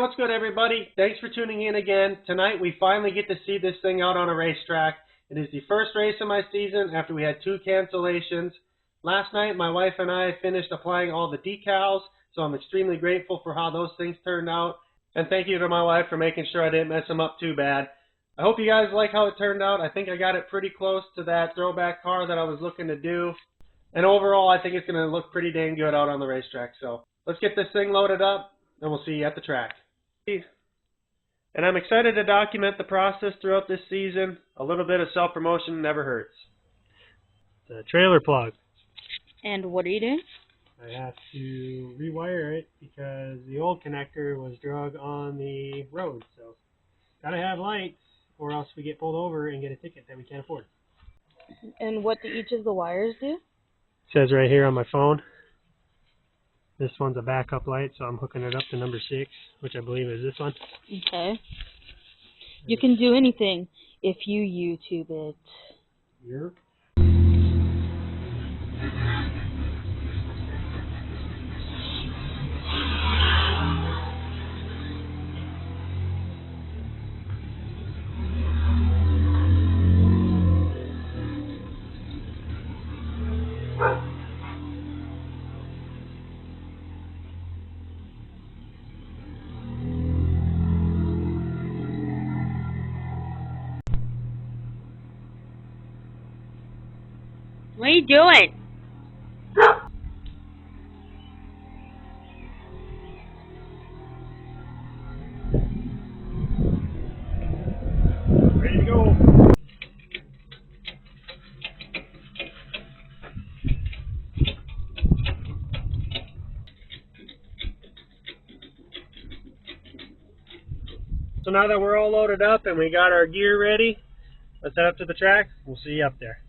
what's good, everybody? Thanks for tuning in again. Tonight we finally get to see this thing out on a racetrack. It is the first race of my season after we had 2 cancellations. Last night my wife and I finished applying all the decals, so I'm extremely grateful for how those things turned out. And thank you to my wife for making sure I didn't mess them up too bad. I hope you guys like how it turned out. I think I got it pretty close to that throwback car that I was looking to do. And overall, I think it's going to look pretty dang good out on the racetrack. So let's get this thing loaded up, and we'll see you at the track. And I'm excited to document the process throughout this season. A little bit of self-promotion never hurts. The trailer plug. And what are you doing? I have to rewire it because the old connector was drug on the road. So gotta have lights or else we get pulled over and get a ticket that we can't afford. And what do each of the wires do? It says right here on my phone. This one's a backup light, so I'm hooking it up to number 6, which I believe is this one. Okay. You can do anything if you YouTube it. Yep. What are you doing? Ready to go. So now that we're all loaded up and we got our gear ready, let's head up to the track. We'll see you up there.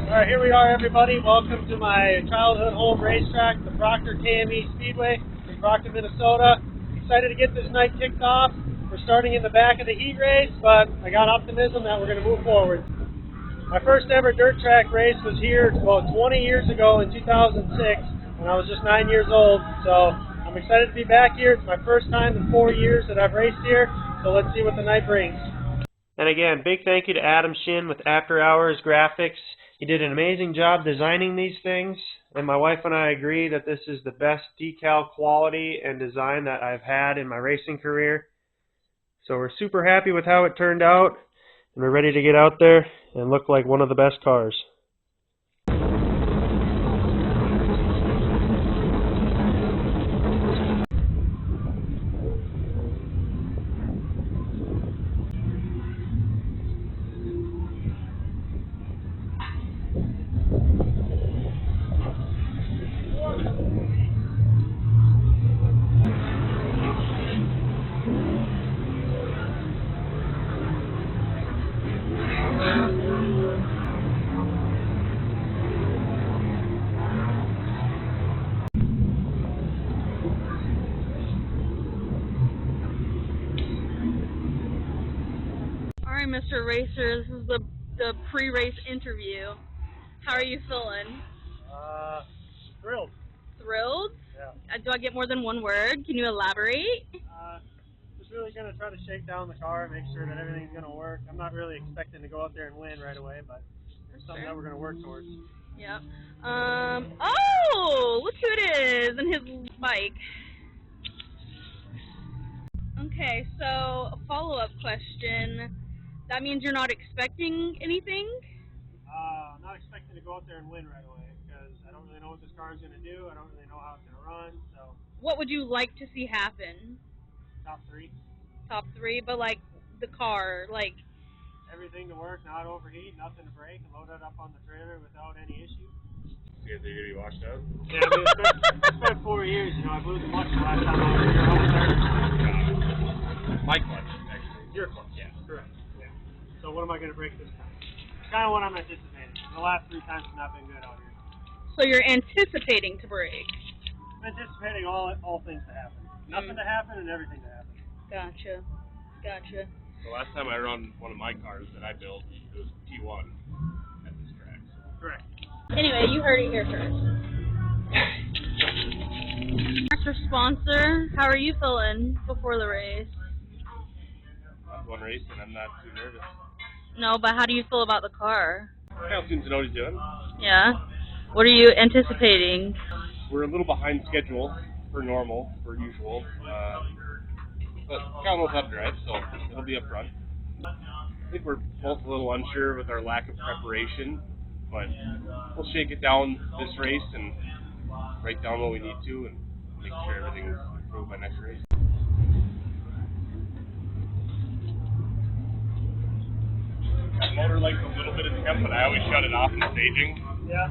Alright, here we are, everybody. Welcome to my childhood home racetrack, the Proctor KME Speedway in Proctor, Minnesota. Excited to get this night kicked off. We're starting in the back of the heat race, but I got optimism that we're going to move forward. My first ever dirt track race was here about 20 years ago in 2006 when I was just 9 years old. So I'm excited to be back here. It's my first time in 4 years that I've raced here, so let's see what the night brings. And again, big thank you to Adam Shin with After Hours Graphics. He did an amazing job designing these things, and my wife and I agree that this is the best decal quality and design that I've had in my racing career. So we're super happy with how it turned out, and we're ready to get out there and look like one of the best cars. Alright, Mr. Racer, this is the pre-race interview. How are you feeling? Thrilled. Thrilled? Yeah. Do I get more than one word? Can you elaborate? Just really going to try to shake down the car, make sure that everything's going to work. I'm not really expecting to go out there and win right away, but it's something that we're going to work towards. Yep. Oh, look who it is and his bike. Okay, so a follow-up question. That means you're not expecting anything? I'm not expecting to go out there and win right away because I don't really know what this car is going to do. I don't really know how it's going to run. So, what would you like to see happen? top 3. Top 3, but like the car, like everything to work, not overheat, nothing to break, and load it up on the trailer without any issue. You guys are going to be washed out? Yeah, I mean, it's been 4 years. You know, I blew the clutch the last time I was here. My clutch, actually. Your clutch, yeah. Correct. Yeah. So what am I going to break this time? It's kind of what I'm anticipating. The last 3 times have not been good out here. So you're anticipating to break? I'm anticipating all things to happen. Nothing to happen and everything to happen. Gotcha. Gotcha. The last time I run one of my cars that I built, it was P1 at this track. Correct. Anyway, you heard it here first. Our sponsor, how are you feeling before the race? I've won race and I'm not too nervous. No, but how do you feel about the car? Kyle seems to know what he's doing. Yeah? What are you anticipating? We're a little behind schedule for usual. But Kyle knows how to drive, so it'll be up front. I think we're both a little unsure with our lack of preparation, but we'll shake it down this race and write down what we need to and make sure everything's improved by next race. The motor likes a little bit of temp, but I always shut it off in staging. Yeah.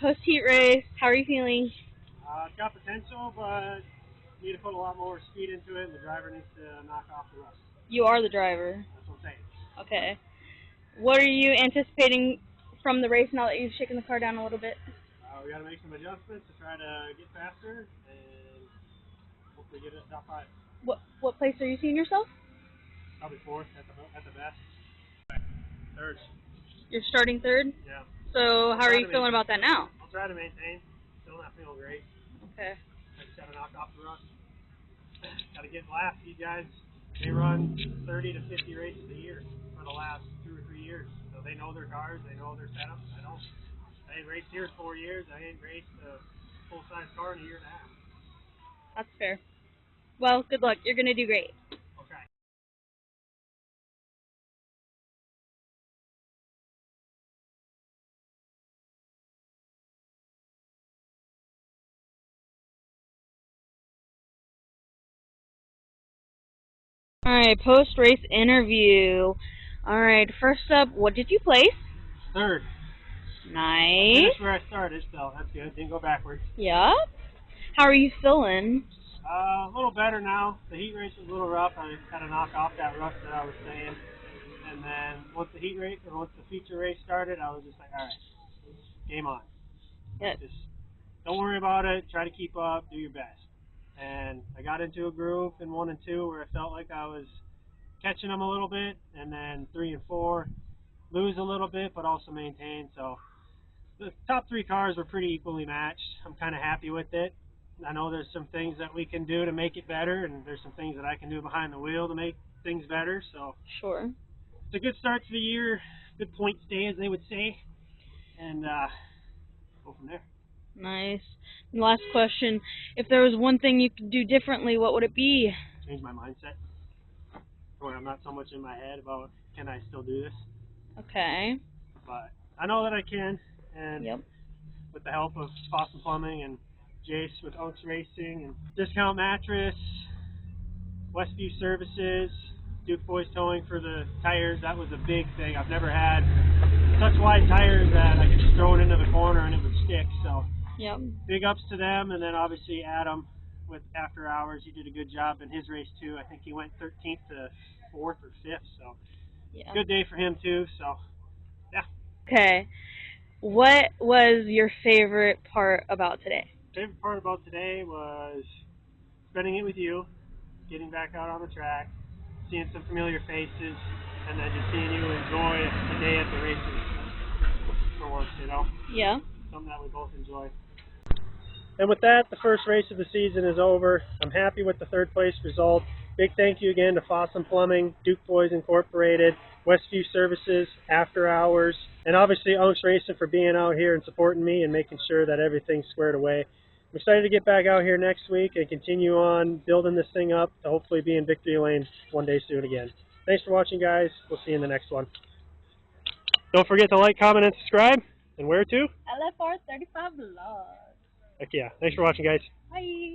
Post-heat race, how are you feeling? It's got potential, but need to put a lot more speed into it, and the driver needs to knock off the rust. You are the driver. That's what I'm saying. Okay. What are you anticipating from the race now that you've shaken the car down a little bit? We got to make some adjustments to try to get faster and hopefully get it top 5. What place are you seeing yourself? Probably 4th at the best. 3rd. You're starting 3rd? Yeah. So how are you feeling about that now? I'll try to maintain. Still not feeling great. Okay. I just got to knock off the rust. Got to get laps. These guys, they run 30 to 50 races a year for the last 2 or 3 years. So they know their cars. They know their setups. I don't. I ain't raced here 4 years. I ain't raced a full-size car in a year and a half. That's fair. Well, good luck. You're going to do great. Okay. Alright, post-race interview. Alright, first up, what did you place? 3rd. Nice. Finished where I started, so that's good. Didn't go backwards. Yep. How are you feeling? A little better now. The heat race was a little rough. I had to knock off that rust that I was saying. And then once the feature race started, I was just like, all right, game on. Good. Just don't worry about it. Try to keep up. Do your best. And I got into a groove in 1 and 2 where I felt like I was catching them a little bit. And then 3 and 4, lose a little bit, but also maintain. So the top 3 cars were pretty equally matched. I'm kind of happy with it. I know there's some things that we can do to make it better, and there's some things that I can do behind the wheel to make things better. So Sure. it's a good start to the year, good point stay, as they would say, and go from there. Nice. And last question, if there was one thing you could do differently, what would it be? Change my mindset. Where I'm not so much in my head about, can I still do this? Okay. But I know that I can, and Yep. with the help of Fossum Plumbing and Jace with UNKS Racing and Discount Mattress, Westview Services, Duke Boys Towing for the tires, that was a big thing. I've never had such wide tires that I could just throw it into the corner and it would stick. So Yep. big ups to them, and then obviously Adam with After Hours. He did a good job in his race too. I think he went 13th to 4th or 5th, so Yeah. good day for him too. So yeah. Okay. What was your favorite part about today? Favorite part about today was spending it with you, getting back out on the track, seeing some familiar faces, and then just seeing you enjoy the day at the races for once, you know? Yeah. Something that we both enjoy. And with that, the first race of the season is over. I'm happy with the third place result. Big thank you again to Fossum Plumbing, Duke Boys Incorporated, Westview Services, After Hours, and obviously UNKS Racing for being out here and supporting me and making sure that everything's squared away. I'm excited to get back out here next week and continue on building this thing up to hopefully be in victory lane one day soon again. Thanks for watching, guys. We'll see you in the next one. Don't forget to like, comment, and subscribe. And where to? LFR 35 Vlog. Heck yeah. Thanks for watching, guys. Bye.